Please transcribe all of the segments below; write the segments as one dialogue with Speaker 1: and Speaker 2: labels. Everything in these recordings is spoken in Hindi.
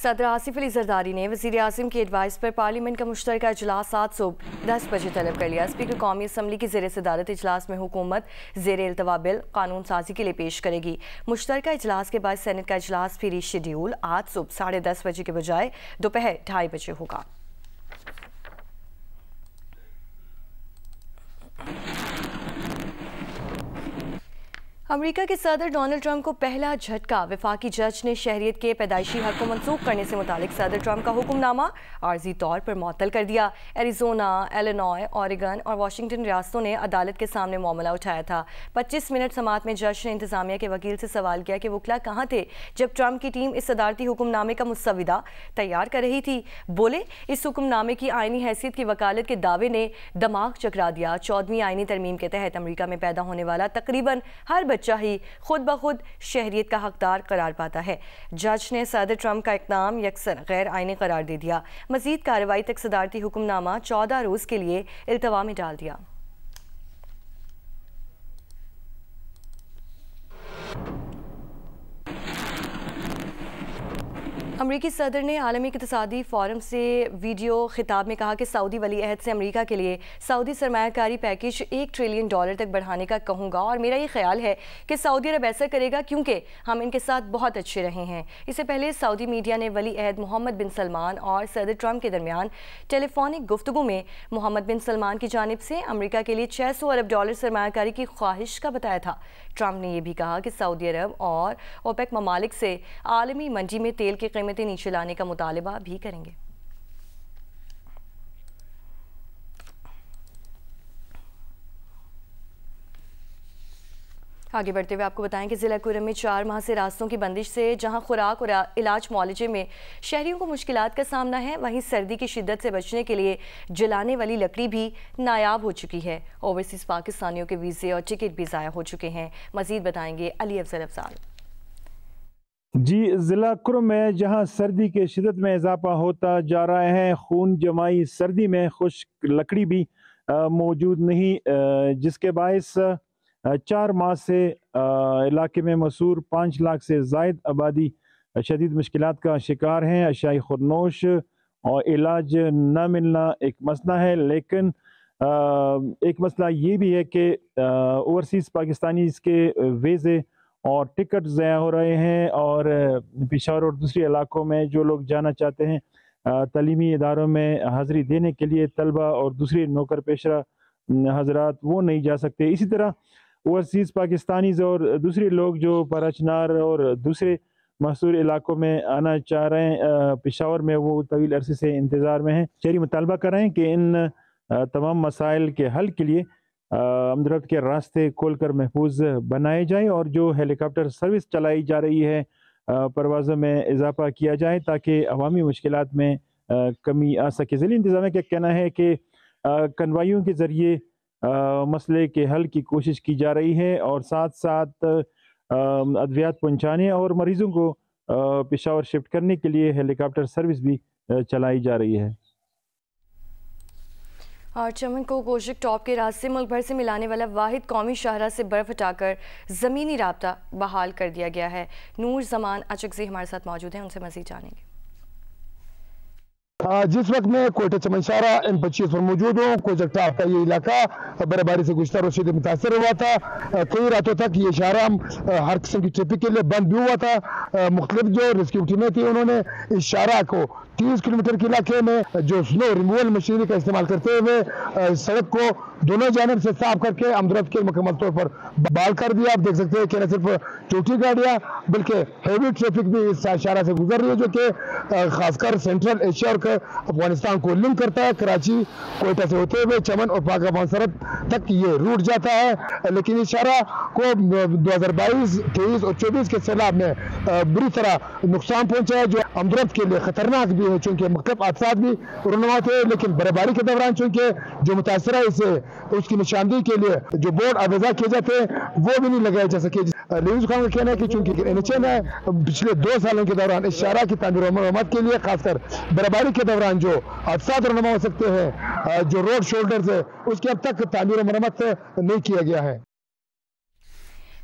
Speaker 1: सदर आसिफ अली जरदारी ने वज़ीर आज़म की एडवाइस पर पार्लियामेंट का मुश्तरका इजलास आज सुबह 10 बजे तलब कर लिया। स्पीकर कौमी असम्बली की ज़ेर सदारत इजलास में हुकूमत ज़ेर इल्तवा बिल कानून साजी के लिए पेश करेगी। मुश्तरका इजलास के बाद सेनेट का इजलास फिर शेड्यूल आज सुबह 10:30 बजे के बजाय दोपहर 2:30 बजे होगा। अमेरिका के सदर डोनाल्ड ट्रंप को पहला झटका। वफाकी जज ने शहरियत के पैदाइशी हक को मनसूख करने से मुतालिक सदर ट्रंप का हुक्मनामा आर्जी तौर पर मुअत्तल कर दिया। एरिजोना, इलिनॉय, ओरेगन और वाशिंगटन रियासतों ने अदालत के सामने मामला उठाया था। 25 मिनट समाअत में जज ने इंतजामिया के वकील से सवाल किया कि वकला कहाँ थे जब ट्रंप की टीम इस सदारती हुक्मनामे का मुसविदा तैयार कर रही थी। बोले, इस हुक्मनामे की आइनी हैसियत की वकालत के दावे ने दिमाग चकरा दिया। 14वीं आइनी तरमीम के तहत अमेरिका में पैदा होने वाला तकरीबन हर बच्चा ही खुद ब खुद शहरियत का हकदार करार पाता है। जज ने सदर ट्रंप का इक़दाम यकसर गैर आइनी करार दे दिया। मजीद कार्रवाई तक सदारती हुक्मनामा 14 रोज के लिए इल्तवा में डाल दिया। अमरीकी सदर ने आलमी इक़्तिसादी फोरम से वीडियो खिताब में कहा कि सऊदी वली अहद से अमरीका के लिए सऊदी सरमायाकारी पैकेज $1 ट्रिलियन तक बढ़ाने का कहूँगा और मेरा ये ख्याल है कि सऊदी अरब ऐसा करेगा क्योंकि हम इनके साथ बहुत अच्छे रहे हैं। इससे पहले सऊदी मीडिया ने वली अहद मोहम्मद बिन सलमान और सदर ट्रंप के दरमियान टेलीफोनिक गुफ्तगू में मोहम्मद बिन सलमान की जानिब से अमरीका के लिए $600 अरब सरमायाकारी की ख्वाहिश का बताया था। ट्रंप ने यह भी कहा कि सऊदी अरब और ओपेक ममालिक से आलमी मंडी में तेल की कीमतें नीचे लाने का मुतालबा भी करेंगे। आगे बढ़ते हुए आपको बताएं कि ज़िला कुरम में 4 माह से रास्तों की बंदिश से जहां खुराक और इलाज मुआलजे में शहरियों को मुश्किलात का सामना है, वहीं सर्दी की शिद्दत से बचने के लिए जलाने वाली लकड़ी भी नायाब हो चुकी है। ओवरसीज़ पाकिस्तानियों के वीज़े और टिकट भी ज़ाया हो चुके हैं। मज़ीद बताएंगे अली अफजल अफजाल।
Speaker 2: जी, ज़िला कुरम में जहां सर्दी के शिद्दत में इजाफा होता जा रहा है, खून जमाई सर्दी में खुश्क लकड़ी भी मौजूद नहीं, जिसके बायस 4 माह से इलाके में मसूर 5 लाख से ज़ायद आबादी शदीद मुश्किलात का शिकार हैं। अशाई खुरनोश और इलाज न मिलना एक मसला है, लेकिन एक मसला ये भी है कि ओवरसीज़ पाकिस्तानी के वीज़े और टिकट ज़ाया हो रहे हैं और पेशावर और दूसरे इलाकों में जो लोग जाना चाहते हैं तालीमी इदारों में हाज़िरी देने के लिए, तलबा और दूसरे नौकर पेशा हजरात वो नहीं जा सकते। इसी तरह ओवरसीज़ पाकिस्तानीज़ और दूसरे लोग जो पराचनार और दूसरे मशहूर इलाकों में आना चाह रहे हैं पेशावर में, वो तवील अरसे से इंतज़ार में हैं। शहरी मुतालबा कर रहे हैं कि इन तमाम मसाइल के हल के लिए अमदरफ्त के रास्ते खोलकर महफूज बनाए जाएँ और जो हेलीकॉप्टर सर्विस चलाई जा रही है परवाज़ों में इजाफा किया जाए ताकि अवामी मुश्किलात में कमी आ सके। ज़िला इंतज़ामिया का कहना है कि कन्वाइयों के ज़रिए मसले के हल की कोशिश की जा रही है और साथ साथ अद्वियात पहुँचाने और मरीज़ों को पेशावर शिफ्ट करने के लिए हेलीकॉप्टर सर्विस भी चलाई जा रही है।
Speaker 1: और चमन को गोशक टॉप के रास्ते मुल्क भर से मिलाने वाला वाहिद कौमी शाहरा से बर्फ हटाकर ज़मीनी राब्ता बहाल कर दिया गया है। नूर जमान अचकज़ी हमारे साथ मौजूद हैं, उनसे मज़ीद जानेंगे।
Speaker 3: जिस वक्त मैं कोयटा चमन शाहरा M25 पर मौजूद हूँ, कोयटा टॉप का ये इलाका बर्फबारी से गुज़श्ता रोज़ मुतासर हुआ था। कई रातों तक ये शाहरा हर किस्म की ट्रैफिक के लिए बंद भी हुआ था। मुख्तलिफ जो रेस्क्यू टीमें थी उन्होंने इस शाहरा को 30 किलोमीटर के इलाके में जो स्नो रिमूवल मशीनरी का इस्तेमाल करते हुए सड़क को दोनों जानब से साफ करके अमदरफ्त के मुकम्मल तौर पर बहाल कर दिया। आप देख सकते हैं कि न सिर्फ छोटी गाड़ियाँ बल्कि हैवी ट्रैफिक भी इस शाहरा से गुजर रही है, जो कि खासकर सेंट्रल एशिया और अफगानिस्तान को लिंक करता है। कराची कोयटा से होते हुए चमन और पाक अफगान सरहद तक ये रूट जाता है। लेकिन इस शाहरा को 2022, 23 और 24 के सैलाब में बुरी तरह नुकसान पहुंचा है, जो अमदरफ्त के लिए खतरनाक भी है, चूँकि मुख्तलिफ हादसात भी रुनुमा थे। लेकिन बर्फबारी के दौरान चूँकि जो मुतासर है इससे उसकी निशानदेही के लिए जो बोर्ड आवेजा किए जाते हैं वो भी नहीं लगाए जा सके। लीज खान का कहना है कि चूंकि NHA ने पिछले 2 सालों के दौरान इस शाहरा की तामीर और मरम्मत के लिए खासकर बर्फबारी के दौरान जो हादसात रुनुमा हो सकते हैं, जो रोड शोल्डर्स है, उसकी अब तक तामीर और मरम्मत नहीं किया गया है।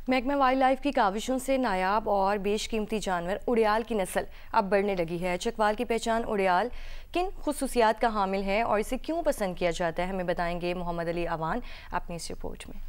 Speaker 1: महकमा वाइल्ड लाइफ की काविशों से नायाब और बेशकीमती जानवर उड़ियाल की नस्ल अब बढ़ने लगी है। चकवाल की पहचान उड़ियाल किन खुसूसियात का हामिल है और इसे क्यों पसंद किया जाता है, हमें बताएंगे मोहम्मद अली अवान अपनी इस रिपोर्ट में।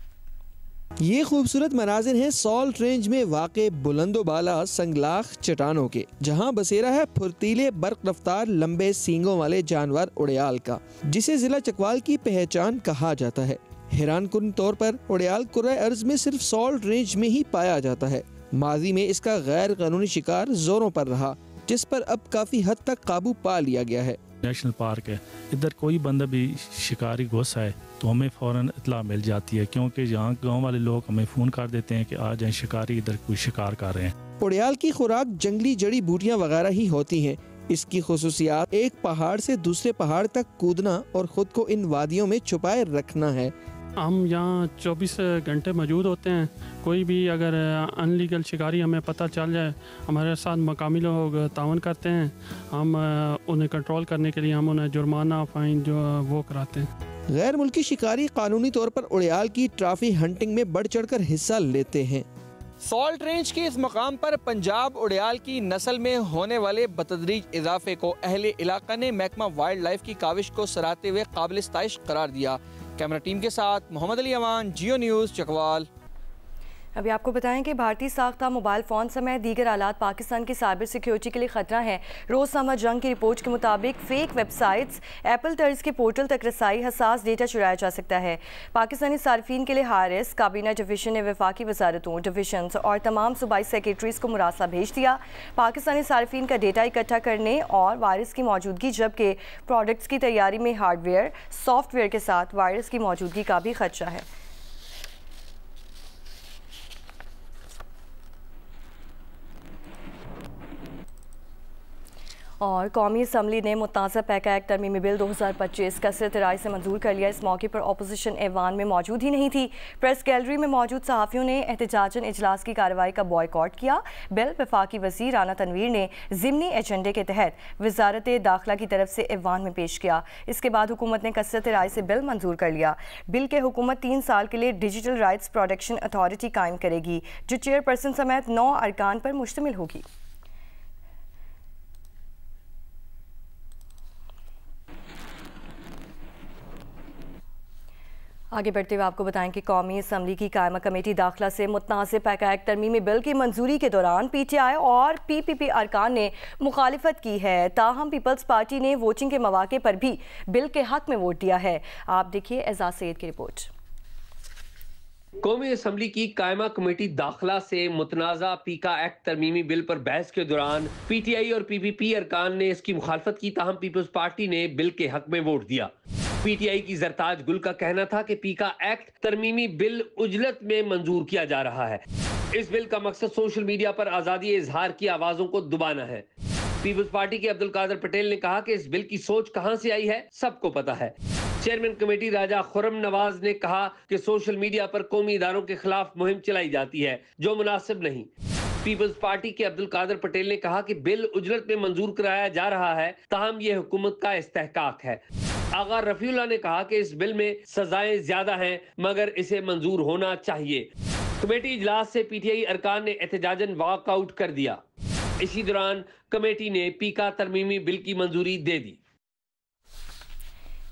Speaker 4: ये खूबसूरत मनाजिर हैं सॉल्ट रेंज में वाक़े बुलंदोबाला संगलाख चट्टानों के, जहां बसेरा है फुर्तीले बर्क रफ्तार लंबे सींगों वाले जानवर उड़ियाल का, जिसे जिला चकवाल की पहचान कहा जाता है। हैरानकुन तौर पर उड़ियाल कुर्रे अर्ज में सिर्फ सॉल्ट रेंज में ही पाया जाता है। माजी में इसका गैर कानूनी शिकार जोरों पर रहा, जिस पर अब काफी हद तक काबू पा लिया गया है।
Speaker 5: नेशनल पार्क है, इधर कोई बंदा भी शिकारी घुस आए तो हमें फ़ौरन इत्तला मिल जाती है, क्योंकि यहाँ गांव वाले लोग हमें फ़ोन कर देते हैं कि आ जाएं, शिकारी इधर कोई शिकार कर रहे हैं।
Speaker 4: उड़ियाल की खुराक जंगली जड़ी बूटियाँ वगैरह ही होती हैं। इसकी खुसूसियात एक पहाड़ से दूसरे पहाड़ तक कूदना और खुद को इन वादियों में छुपाए रखना है।
Speaker 6: हम यहाँ 24 घंटे मौजूद होते हैं। कोई भी अगर अनलीगल शिकारी हमें पता चल जाए, हमारे साथ मकामी लोग तावन करते हैं। हम उन्हें कंट्रोल करने के लिए हम उन्हें जुर्माना फाइन जो वो कराते हैं।
Speaker 4: गैर मुल्की शिकारी कानूनी तौर पर उड़ियाल की ट्रॉफी हंटिंग में बढ़ चढ़कर हिस्सा लेते हैं। सॉल्ट रेंज के इस मकाम पर पंजाब उड़ियाल की नस्ल में होने वाले बतदरीज इजाफे को अहले इलाका ने महकमा वाइल्ड लाइफ की काविश को सराहते हुए काबिल इस्ताइश करार दिया। कैमरा टीम के साथ मोहम्मद अली अमान, जियो न्यूज़, चकवाल।
Speaker 1: अभी आपको बताएं कि भारतीय साख्ता मोबाइल फ़ोन समेत दीगर आलात पाकिस्तान की साइबर सिक्योरिटी के लिए ख़तरा है। रोज़नामा जंग की रिपोर्ट के मुताबिक फ़ेक वेबसाइट्स, एप्पल तर्ज के पोर्टल तक रसाई, हसास डेटा चुराया जा सकता है। पाकिस्तानी सार्फिन के लिए हारिस काबीना डिवीज़न ने वफाकी वजारतों, डिवीजन्स और तमाम सूबाई सेक्रेटरीज़ को मुरासला भेज दिया। पाकिस्तानी सार्फिन का डेटा इकट्ठा करने और वायरस की मौजूदगी, जबकि प्रोडक्ट्स की तैयारी में हार्डवेयर सॉफ्टवेयर के साथ वायरस की मौजूदगी का भी खदशा है। और कौमी असम्बली ने मुताज़ा पैका एक्ट तरमीमी बिल 2025 कसरत राय से मंजूर कर लिया। इस मौके पर अपोजिशन ऐवान में मौजूद ही नहीं थी। प्रेस गैलरी में मौजूद सहाफ़ियों ने एहतजाजन इजलास की कार्रवाई का बॉयकॉट किया। बिल वफाकी वज़ीर राना तनवीर ने ज़िमनी एजेंडे के तहत वजारत दाखिला की तरफ से ऐवान में पेश किया। इसके बाद हुकूमत ने कसरत राय से बिल मंजूर कर लिया। बिल के हुकूमत 3 साल के लिए डिजिटल राइट्स प्रोटेक्शन अथॉरिटी कायम करेगी, जो चेयरपर्सन समेत 9 अरकान पर मुश्तमिल होगी। आगे बढ़ते हुए आपको बताएं कि कौमी असम्बली की कायमा कमेटी दाखिला से मुतनाज़ पैका एक्ट तरमीमी बिल की मंजूरी के दौरान PTI और PPP अरकान ने मुखालिफत की है। ताहम पीपल्स पार्टी ने वोटिंग के मौके पर भी बिल के हक में वोट दिया है। आप देखिए एजाज सैयद की रिपोर्ट।
Speaker 7: कौमी असम्बली की कायमा कमेटी दाखिला से मुतनाज़ा पीका एक्ट तरमीमी बिल पर बहस के दौरान PTI और PPP अरकान ने इसकी मुखालफत की। ताहम पीपल्स पार्टी ने बिल के हक में वोट दिया। PTI की जरताज गुल का कहना था कि पीका एक्ट तरमीमी बिल उजलत में मंजूर किया जा रहा है। इस बिल का मकसद सोशल मीडिया पर आज़ादी इजहार की आवाज़ों को दबाना है। पीपल्स पार्टी के अब्दुल कादर पटेल ने कहा कि इस बिल की सोच कहां से आई है सबको पता है। चेयरमैन कमेटी राजा खुर्रम नवाज ने कहा कि सोशल मीडिया पर कौमी इदारों के खिलाफ मुहिम चलाई जाती है, जो मुनासिब नहीं। पीपल्स पार्टी के अब्दुल कादर पटेल ने कहा कि बिल उजरत में मंजूर कराया जा रहा है, ताहम यह हुकूमत का इस्तेहकाक है। आगा रफीउल्लाह ने कहा कि इस बिल में सजाएं ज्यादा हैं, मगर इसे मंजूर होना चाहिए। कमेटी इजलास से PTI अरकान ने एहतजाजन वॉकआउट कर दिया। इसी दौरान कमेटी ने पीका तरमीमी बिल की मंजूरी दे दी।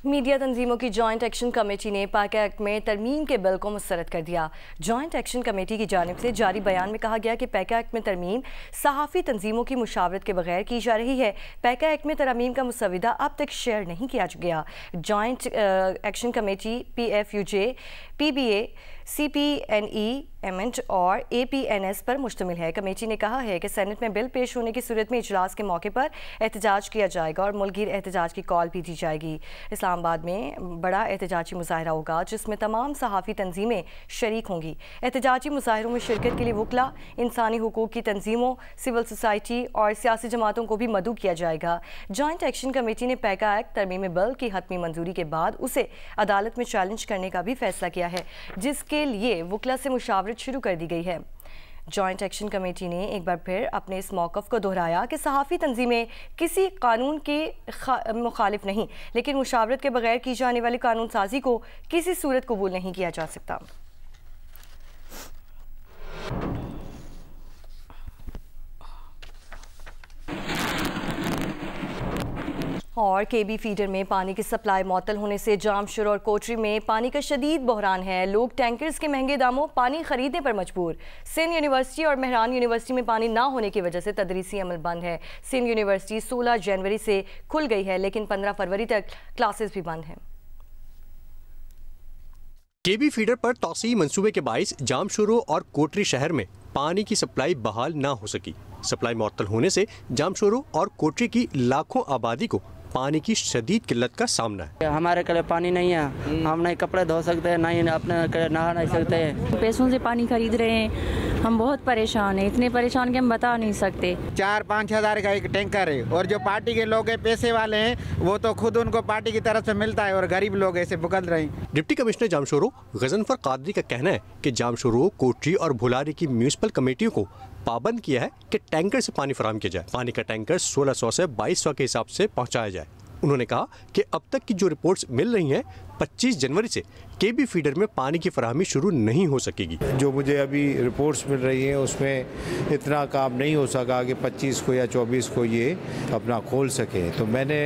Speaker 1: मीडिया तंजीमों की जॉइंट एक्शन कमेटी ने पैका एक्ट में तरमीम के बिल को मुस्तरद कर दिया। जॉइंट एक्शन कमेटी की जानिब से जारी बयान में कहा गया कि पैका एक्ट में तरमीम सहाफ़ी तंजीमों की मुशावरत के बगैर की जा रही है। पैका एक्ट में तरमीम का मुसविदा अब तक शेयर नहीं किया गया। Joint action committee PFUJ, PBA, CPNE, एमेंट और APNS पर मुश्तमिल है। कमेटी ने कहा है कि सेनेट में बिल पेश होने की सूरत में इजलास के मौके पर एहतजाज किया जाएगा और मुल्कगीर एहतजाज की कॉल भी दी जाएगी। इस्लामाबाद में बड़ा एहतजाजी मुजाहरा होगा, जिसमें तमाम सहाफ़ी तंजीमें शरीक होंगी। एहतजाजी मुजाहरों में शिरकत के लिए वकला, इंसानी हुकूक की तंजीमों, सिविल सोसाइटी और सियासी जमातों को भी मदऊ किया जाएगा। जॉइंट एक्शन कमेटी ने पैका एक्ट तरमीमी बिल की हतमी मंजूरी के बाद उसे अदालत में चैलेंज करने का भी फैसला किया है, जिसके लिए वकला से मुशावरत शुरू कर दी गई है। जॉइंट एक्शन कमेटी ने एक बार फिर अपने इस मौक़िफ़ को दोहराया कि सहाफ़ी तंजीमें किसी कानून के मुखालिफ नहीं, लेकिन मुशावरत के बगैर की जाने वाली कानून साजी को किसी सूरत कबूल नहीं किया जा सकता। और केबी फीडर में पानी की सप्लाई मअतल होने से जामशुर और कोटरी में पानी का शदीद बहरान है। लोग टैंकर्स के महंगे दामों पानी खरीदने पर मजबूर। सिंध यूनिवर्सिटी और मेहरान यूनिवर्सिटी में पानी ना होने की वजह से तदरीसी अमल बंद है। सिंध यूनिवर्सिटी 16 जनवरी से खुल गई है, लेकिन 15 फरवरी तक क्लासेस भी बंद हैं।
Speaker 8: केबी फीडर पर तौसीई मंसूबे के बाइस जामशुरू और कोटरी शहर में पानी की सप्लाई बहाल ना हो सकी। सप्लाई मुअत्तल होने से जामशुरू और कोटरी की लाखों आबादी को पानी की शदीद किल्लत का सामना है।
Speaker 9: हमारे कल पानी नहीं है, हम नहीं कपड़े धो सकते हैं, नहीं अपने नहा नहीं सकते हैं।
Speaker 10: पैसों से पानी खरीद रहे हैं, हम बहुत परेशान हैं, इतने परेशान कि हम बता नहीं सकते।
Speaker 11: 4-5 हज़ार का एक टैंकर है और जो पार्टी के लोग हैं, पैसे वाले हैं, वो तो खुद उनको पार्टी की तरफ से मिलता है और गरीब लोग ऐसे भुगत रहे हैं।
Speaker 8: डिप्टी कमिश्नर जामशुरू गजनफर कादरी का कहना है कि जामशुरू, कोटरी और भुलारी की म्यूनिसिपल कमेटियों को पाबंद किया है कि टैंकर से पानी फराहम किया जाए। पानी का टैंकर 1600 से 2200 के हिसाब से पहुंचाया जाए। उन्होंने कहा कि अब तक की जो रिपोर्ट्स मिल रही हैं, 25 जनवरी से केबी फीडर में पानी की फराहमी शुरू नहीं हो सकेगी।
Speaker 12: जो मुझे अभी रिपोर्ट्स मिल रही हैं उसमें इतना काम नहीं हो सका कि 25 को या 24 को ये अपना खोल सके। तो मैंने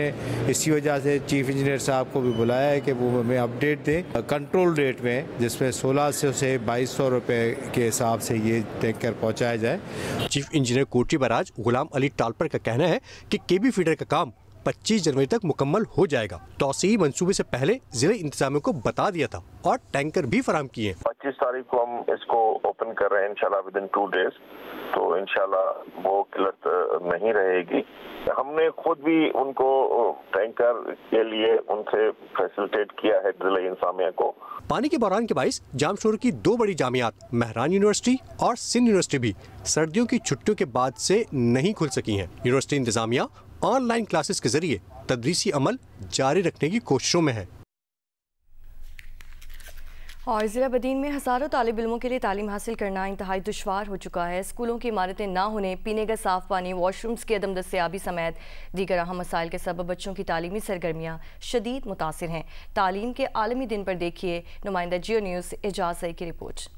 Speaker 12: इसी वजह से चीफ इंजीनियर साहब को भी बुलाया है कि वो हमें अपडेट दें कंट्रोल रेट में, जिसमें 1600 से 2200 रुपये के हिसाब से ये टैंकर पहुँचाया जाए।
Speaker 8: चीफ इंजीनियर कोटरी बराज गुलाम अली टालपर का कहना है कि केबी फीडर का काम 25 जनवरी तक मुकम्मल हो जाएगा। तौसीई मंसूबे से पहले जिले इंतजामियों को बता दिया था और टैंकर भी फराहम किए हैं।
Speaker 13: 25 तारीख को हम इसको ओपन कर रहे हैं इंशाल्लाह विदिन 2 डेज, तो इंशाल्लाह वो किल्लत नहीं रहेगी। हमने खुद भी उनको टैंकर के लिए उनसे फैसिलिटेट किया है जिले इंतजामिया को।
Speaker 8: पानी के बहरान के बाइस जामशुरू की 2 बड़ी जामियात मेहरान यूनिवर्सिटी और सिंध यूनिवर्सिटी भी सर्दियों की छुट्टियों के बाद से नहीं खुल सकी हैं। यूनिवर्सिटी इंतजामिया ऑनलाइन क्लासेस के जरिए तदरीसी अमल जारी रखने की कोशिशों में है।
Speaker 1: और ज़िला बदीन में हज़ारों तालिब इल्मों के लिए तालीम हासिल करना इंतहाई दुश्वार हो चुका है। स्कूलों की इमारतें ना होने, पीने का साफ़ पानी, वॉशरूम्स की अदम दस्तयाबी समेत दीगर अहम मसाइल के सबब बच्चों की तालीमी सरगर्मियाँ शदीद मुतासिर हैं। तालीम के आलमी दिन पर देखिए नुमाइंदा जियो न्यूज़ एजाज सई की रिपोर्ट।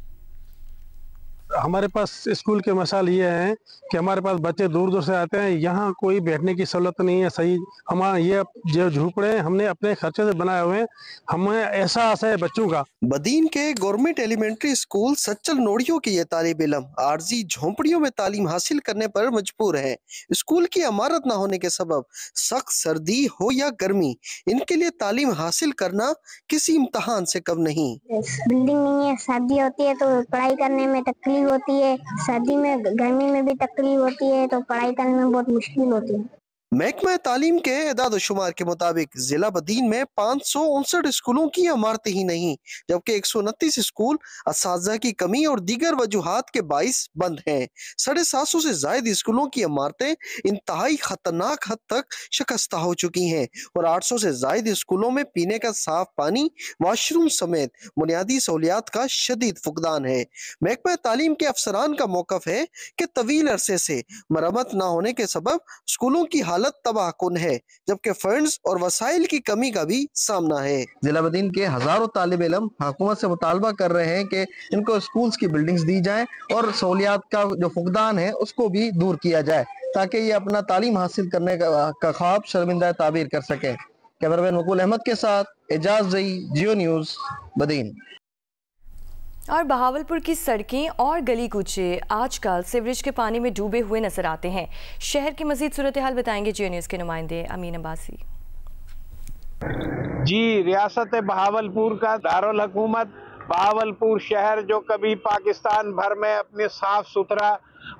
Speaker 3: हमारे पास स्कूल के मसाल ये हैं कि हमारे पास बच्चे दूर दूर से आते हैं, यहाँ कोई बैठने की सहूलत नहीं है सही। हमारा ये जो झोपड़े हमने अपने खर्चे से बनाए हुए हैं, हमें एहसास है बच्चों का।
Speaker 14: बदीन के गवर्नमेंट एलिमेंट्री स्कूल सच्चल नोड़ियों के ये तालिब इल्म आरजी झोंपड़ियों में तालीम हासिल करने पर मजबूर है। स्कूल की इमारत न होने के सबब सख्त सर्दी हो या गर्मी, इनके लिए तालीम हासिल करना किसी इम्तहान से कम नहीं।
Speaker 15: बिल्डिंग नहीं है, सर्दी होती है तो पढ़ाई करने में तकलीफ होती है, सर्दी में गर्मी में भी तकलीफ होती है, तो पढ़ाई करने में बहुत मुश्किल होती है।
Speaker 14: महकमा तालीम के एदाद शुमार के मुताबिक जिला बदीन में 559 स्कूलों की इमारतें ही नहीं, जबकि 129 स्कूल असातिज़ा की कमी और दीगर वजूहात के बाइस बंद हैं। 750 से ज्यादा स्कूलों की इमारतें इंतहाई खतरनाक हद तक शिकस्ता हो चुकी हैं और 800 से ज्यादा स्कूलों में पीने का साफ पानी, वॉशरूम समेत बुनियादी सहूलियात का शदीद फुकदान है। महकमा तालीम के अफसरान का मौकफ है कि तवील अरसे से मरम्मत न होने के सबब स्कूलों की हालत तबाहकुन है, जबकि फंड्स और वसाइल की कमी का भी सामना है। जिला बदीन के हजारों तालिब इल्म हुकूमत से मुतालबा कर रहे हैं कि इनको स्कूल्स की बिल्डिंग्स दी जाएं और सहूलियात का जो फुकदान है उसको भी दूर किया जाए, ताकि ये अपना तालीम हासिल करने का ख्वाब शर्मिंदा ताबीर कर सके। कैमरामैन मुकुल अहमद के साथ एजाज जई, जियो न्यूज़, बदीन।
Speaker 1: और बहावलपुर की सड़कें और गली कूचे आजकल सीवरेज के पानी में डूबे हुए नजर आते हैं। शहर की मजीद सूरत हाल बताएंगे जियो न्यूज़ के नुमाइंदे अमीन अब्बासी।
Speaker 2: जी, रियासत बहावलपुर का दारुल हुकूमत बहावलपुर शहर, जो कभी पाकिस्तान भर में अपने साफ सुथरा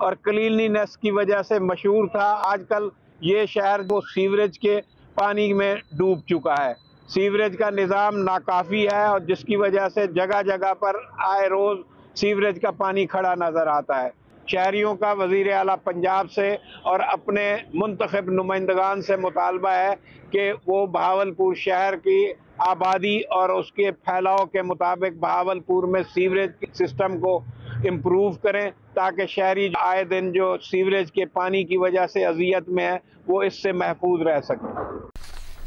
Speaker 2: और क्लीनलीनेस की वजह से मशहूर था, आजकल ये शहर वो सीवरेज के पानी में डूब चुका है। सीवरेज का निज़ाम नाकाफ़ी है और जिसकी वजह से जगह जगह पर आए रोज़ सीवरेज का पानी खड़ा नज़र आता है। शहरियों का वज़ीर आला पंजाब से और अपने मुंतखब नुमाइंदगान से मुतालबा है कि वो बहावलपुर शहर की आबादी और उसके फैलाव के मुताबिक बहावलपुर में सीवरेज सिस्टम को इम्प्रूव करें, ताकि शहरी आए दिन जो सीवरेज के पानी की वजह से अजियत में है वो इससे महफूज रह सकें।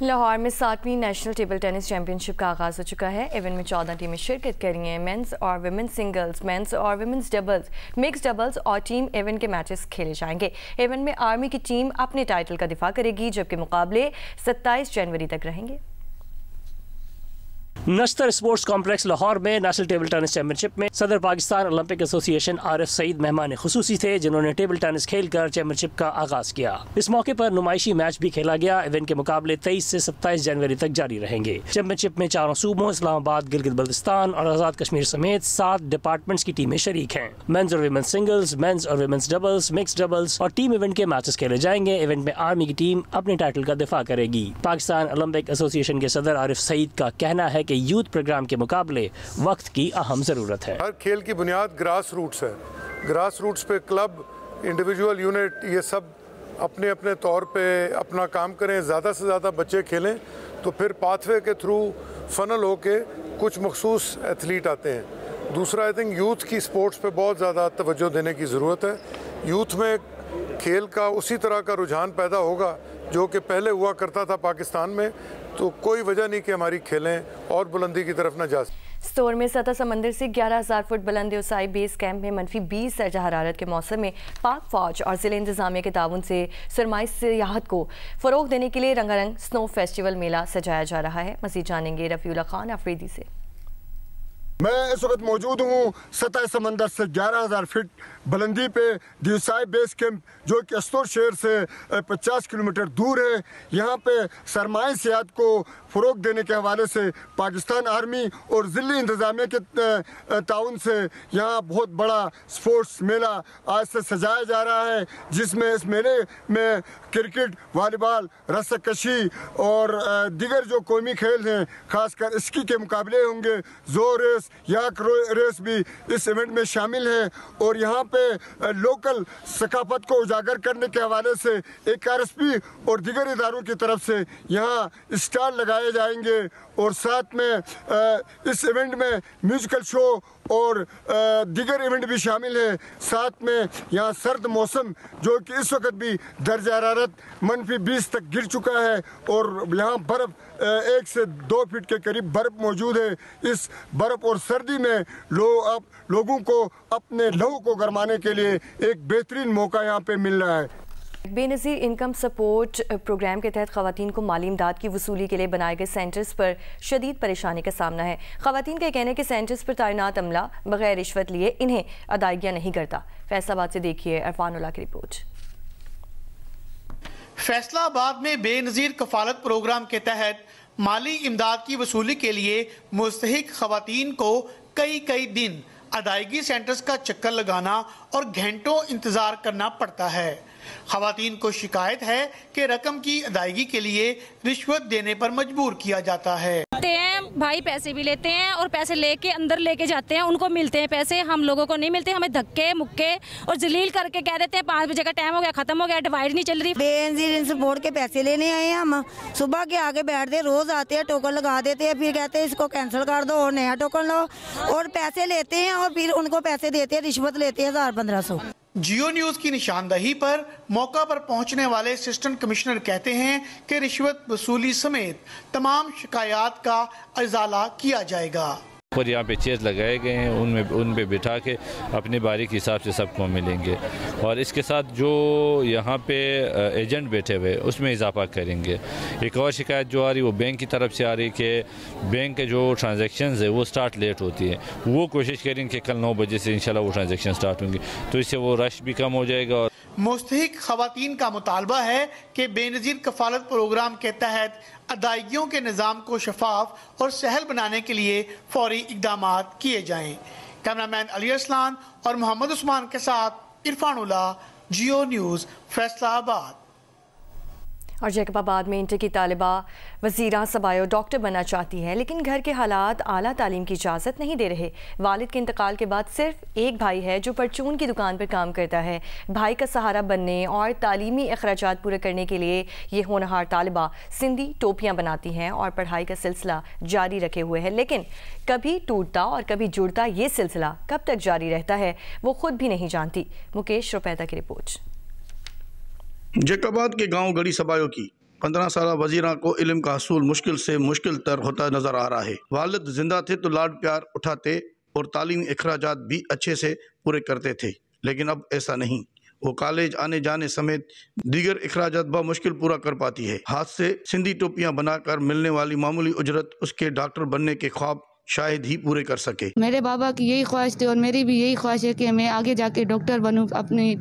Speaker 1: लाहौर में 7वीं नेशनल टेबल टेनिस चैंपियनशिप का आगाज़ हो चुका है। इवेंट में 14 टीमें शिरकत कर रही हैं। मेंस और विमेंस सिंगल्स, मेंस और विमेंस डबल्स, मिक्स डबल्स और टीम इवेंट के मैचेस खेले जाएंगे। इवेंट में आर्मी की टीम अपने टाइटल का दिफा करेगी, जबकि मुकाबले 27 जनवरी तक रहेंगे।
Speaker 16: नश्तर स्पोर्ट्स कॉम्प्लेक्स लाहौर में नेशनल टेबल टेनिस चैंपियनशिप में सदर पाकिस्तान ओलंपिक एसोसिएशन आरिफ सईद मेहमान खुसूसी थे, जिन्होंने टेबल टेनिस खेलकर चैंपियनशिप का आगाज किया। इस मौके पर नुमाइशी मैच भी खेला गया। इवेंट के मुकाबले 23 से 27 जनवरी तक जारी रहेंगे। चैंपियनशिप में 4 सूबों इस्लामाबाद, गिलगित बल्तिस्तान और आज़ाद कश्मीर समेत 7 डिपार्टमेंट्स की टीमें शरीक हैं। मेंस और विमेंस सिंगल्स, मेंस और विमेंस डबल्स, मिक्स डबल्स और टीम इवेंट के मैचेस खेले जाएंगे। इवेंट में आर्मी की टीम अपने टाइटल का दिफा करेगी। पाकिस्तान ओलंपिक एसोसिएशन के सदर आरिफ सईद का कहना है कि यूथ प्रोग्राम के मुकाबले वक्त की अहम जरूरत है।
Speaker 17: हर खेल की बुनियाद ग्रास रूट्स है। ग्रास रूट्स पे क्लब, इंडिविजुअल यूनिट, ये सब अपने अपने तौर पे अपना काम करें, ज़्यादा से ज़्यादा बच्चे खेलें, तो फिर पाथवे के थ्रू फनल होके कुछ मखसूस एथलीट आते हैं। दूसरा, आई थिंक यूथ की स्पोर्ट्स पे बहुत ज़्यादा तवज्जो देने की ज़रूरत है। यूथ में खेल का उसी तरह का रुझान पैदा होगा जो कि पहले हुआ करता था पाकिस्तान में, तो कोई वजह नहीं कि हमारी खेलें और बुलंदी की तरफ न जा सकें।
Speaker 1: स्तोर में सतह समंदर से 11,000 फुट बुलंद ऊंचाई बेस कैंप में -20 दर्जा हरारत के मौसम में पाक फौज और ज़िले इंतजामिया के ताउन से सरमाई सियाहत को फ़रोग देने के लिए रंगारंग स्नो फेस्टिवल मेला सजाया जा रहा है। मज़ीद जानेंगे रफ़ीउल्लाह खान अफरीदी से।
Speaker 18: मैं इस वक्त मौजूद हूँ सतह समंदर से 11,000 फीट बुलंदी पे दिवसाई बेस कैंप, जो कि स्तोर शहर से 50 किलोमीटर दूर है। यहाँ पे सरमाई सियाहत को फ़रोग देने के हवाले से पाकिस्तान आर्मी और ज़िले इंतज़ामिया के ताउन से यहाँ बहुत बड़ा स्पोर्ट्स मेला आज से सजाया जा रहा है, जिसमें इस मेले में क्रिकेट, वॉलीबॉल, रस्साकशी और दीगर जो कौमी खेल हैं, खासकर स्की के मुकाबले होंगे। जोर रेस, याक रेस भी इस इवेंट में शामिल है। और यहाँ पे लोकल सकाफत को उजागर करने के हवाले से ARSP और दीगर इदारों की तरफ से यहाँ स्टॉल लगाए जाएंगे। और साथ में इस इवेंट में म्यूजिकल शो और दीगर इवेंट भी शामिल है। साथ में यहाँ सर्द मौसम, जो कि इस वक्त भी दर्जा हरारत -20 तक गिर चुका है और यहाँ बर्फ़ 1 से 2 फीट के करीब बर्फ़ मौजूद है। इस बर्फ़ और सर्दी में लोगों को अपने लहू को गरमाने के लिए एक बेहतरीन मौका यहाँ पे मिल रहा है।
Speaker 1: बेनज़ीर इनकम सपोर्ट प्रोग्राम के तहत ख़वातीन को माली इमदाद की वसूली के लिए बनाए गए सेंटर्स पर शदीद परेशानी का सामना है। ख़वातीन का कहना है कि सेंटर्स पर तैनात अमला बगैर रिश्वत लिए इन्हें अदायगियाँ नहीं करता। फैसलाबाद से देखिए इरफानुल्लाह की रिपोर्ट।
Speaker 19: फैसलाबाद में बेनज़ीर कफालत प्रोग्राम के तहत माली इमदाद की वसूली के लिए मुस्तहिक ख़वातीन को कई दिन अदायगी सेंटर्स का चक्कर लगाना और घंटों इंतजार करना पड़ता है। ख़वातीन को शिकायत है कि रकम की अदायगी के लिए रिश्वत देने पर मजबूर किया जाता है।
Speaker 10: भाई पैसे भी लेते हैं और पैसे लेके अंदर लेके जाते हैं, उनको मिलते हैं पैसे, हम लोगों को नहीं मिलते। हमें धक्के मुक्के और जलील करके कह देते हैं 5 बजे का टाइम हो गया, खत्म हो गया, डिवाइड नहीं चल रही।
Speaker 20: बेनज़ीर सपोर्ट के पैसे लेने आए हैं हम। सुबह के आगे बैठते, रोज आते हैं, टोकन लगा देते हैं, फिर कहते हैं इसको कैंसिल कर दो और नया टोकन लो, और पैसे लेते हैं और फिर उनको पैसे देते हैं, रिश्वत लेते हैं 1000-1500।
Speaker 19: जियो न्यूज की निशानदही पर मौका पर पहुंचने वाले असिस्टेंट कमिश्नर कहते हैं कि रिश्वत वसूली समेत तमाम शिकायत का इजाला किया जाएगा।
Speaker 21: और यहाँ पे चेयर लगाए गए हैं, उन पे बिठा के अपनी बारी के हिसाब से सबको मिलेंगे। और इसके साथ जो यहाँ पे एजेंट बैठे हुए उसमें इजाफा करेंगे। एक और शिकायत जो आ रही वो बैंक की तरफ से आ रही कि बैंक के जो ट्रांजैक्शंस है वो स्टार्ट लेट होती है। वो कोशिश करेंगे कि कल 9 बजे से इंशाल्लाह वो ट्रांजैक्शन स्टार्ट होंगे, तो इससे वो रश भी कम हो जाएगा।
Speaker 19: मुस्तहिक ख़वातीन का मुतालबा है कि बेनज़ीर कफालत प्रोग्राम के तहत अदायगियों के निज़ाम को शफाफ और सहल बनाने के लिए फौरी इक़दाम किए जाएं। कैमरामैन अली असलान और मोहम्मद उस्मान के साथ इरफानुल्लाह, जियो न्यूज़, फैसलाबाद।
Speaker 1: और जैकबाबाद में इंटर की तालिबा वज़ीरा सबायो डॉक्टर बनना चाहती है, लेकिन घर के हालात आला तालीम की इजाज़त नहीं दे रहे। वालिद के इंतकाल के बाद सिर्फ एक भाई है जो परचून की दुकान पर काम करता है। भाई का सहारा बनने और तालीमी अखराजात पूरे करने के लिए ये होनहार तालिबा सिंधी टोपियाँ बनाती हैं और पढ़ाई का सिलसिला जारी रखे हुए है। लेकिन कभी टूटता और कभी जुड़ता ये सिलसिला कब तक जारी रहता है वो खुद भी नहीं जानती। मुकेश रुपैदा की रिपोर्ट।
Speaker 22: जैकबाबाद के गांव गड़ी सबायो की
Speaker 5: 15 साल वजीरा को इल्म का हसूल मुश्किल से मुश्किल तर होता नजर आ रहा है। वालिद जिंदा थे तो लाड प्यार उठाते और तालीमी अखराजात भी अच्छे से पूरे करते थे, लेकिन अब ऐसा नहीं। वो कॉलेज आने जाने समेत दीगर अखराजात मुश्किल पूरा कर पाती है। हाथ से सिंधी टोपियां बनाकर मिलने वाली मामूली उजरत उसके डॉक्टर बनने के ख्वाब शायद ही पूरे कर सके।
Speaker 22: मेरे बाबा की यही ख्वाहिश थी और मेरी भी यही ख्वाहिश है कि मैं आगे जाके डॉक्टर बनूं, अपनी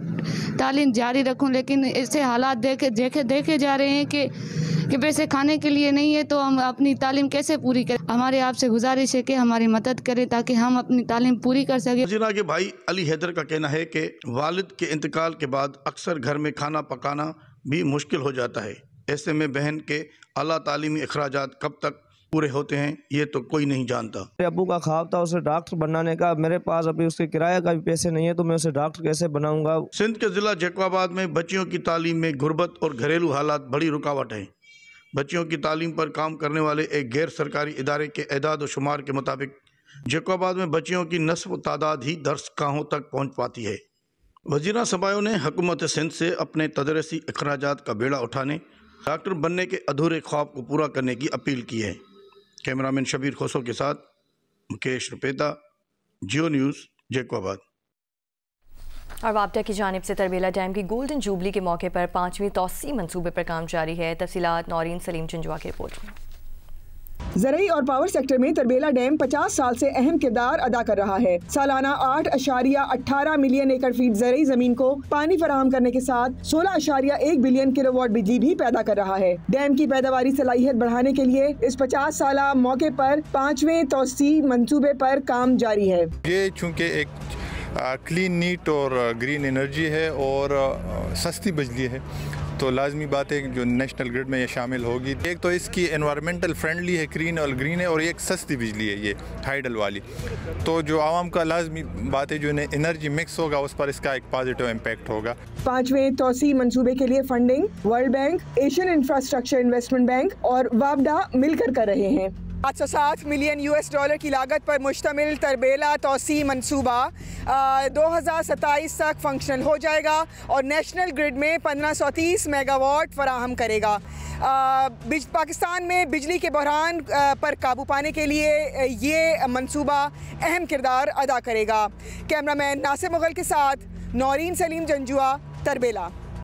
Speaker 22: तालीम जारी रखूं, लेकिन ऐसे हालात देखे जा रहे हैं कि पैसे खाने के लिए नहीं है, तो हम अपनी तालीम कैसे पूरी करें। हमारे आपसे गुजारिश है कि हमारी मदद करें ताकि हम अपनी तालीम पूरी कर सकें।
Speaker 5: वजीरा के भाई अली हैदर का कहना है कि वालिद के इंतकाल के बाद अक्सर घर में खाना पकाना भी मुश्किल हो जाता है। ऐसे में बहन के आला तालीमी अखराजात कब तक पूरे होते हैं ये तो कोई नहीं जानता।
Speaker 23: मेरे अब्बू का ख्वाब था उसे डॉक्टर बनाने का, मेरे पास अभी उसके किराए का भी पैसे नहीं है, तो मैं उसे डॉक्टर कैसे बनाऊंगा।
Speaker 5: सिंध के जिला जैकोबाद में बच्चियों की तालीम में गुर्बत और घरेलू हालात बड़ी रुकावट है। बच्चियों की तालीम पर काम करने वाले एक गैर सरकारी इदारे के एदाद व शुमार के मुताबिक जैकोबाद में बच्चियों की नस्ब तादाद ही 10 गाहों तक पहुँच पाती है। वजीरा सबायों ने हुकूमत सिंध से अपने तदरीसी अखराजात का बेड़ा उठाने, डॉक्टर बनने के अधूरे ख्वाब को पूरा करने की अपील की है। कैमरामैन शबीर खोसो के साथ मुकेश रुपेता, जियो न्यूज़, जैकोबाद।
Speaker 1: और वापडा की जानिब से तरबेला डैम की गोल्डन जुबली के मौके पर 5वीं तौसी मंसूबे पर काम जारी है। तफसीलात नौरीन सलीम चंजुआ की रिपोर्ट में।
Speaker 24: ज़रई और पावर सेक्टर में तरबेला डैम 50 साल से अहम किरदार अदा कर रहा है। सालाना 8.18 मिलियन एकड़ फीट ज़रई जमीन को पानी फराहम करने के साथ 16.1 बिलियन किलोवाट बिजली भी पैदा कर रहा है। डैम की पैदावारी सलाहियत बढ़ाने के लिए इस 50 साला मौके पर 5वें तौसी मंसूबे पर काम जारी है।
Speaker 25: ये चूँकि एक क्लीन, नीट और ग्रीन एनर्जी है और सस्ती बिजली है, तो लाजमी बात है जो नेशनल ग्रिड में ये शामिल होगी। एक तो इसकी एनवायरमेंटल फ्रेंडली है, क्लीन और ग्रीन है, और एक सस्ती बिजली है ये हाइडल वाली। तो जो आवाम का लाजमी बात है जो एनर्जी मिक्स होगा उस पर इसका एक पॉजिटिव इम्पैक्ट होगा।
Speaker 24: 5वें तौसी मंसूबे के लिए funding world bank, Asian infrastructure investment bank और वापडा मिलकर कर रहे हैं। 860 मिलियन US की लागत पर मुश्तमिल तरबेला तौसी मंसूबा 2027 तक फंक्शनल हो जाएगा और नेशनल ग्रिड में 1530 मेगावाट फराहम करेगा। पाकिस्तान में बिजली के बहरान पर काबू पाने के लिए ये मंसूबा अहम किरदार अदा करेगा। कैमरामैन नासिर मुगल के साथ नौरीन सलीम जंजुआ, तरबेला।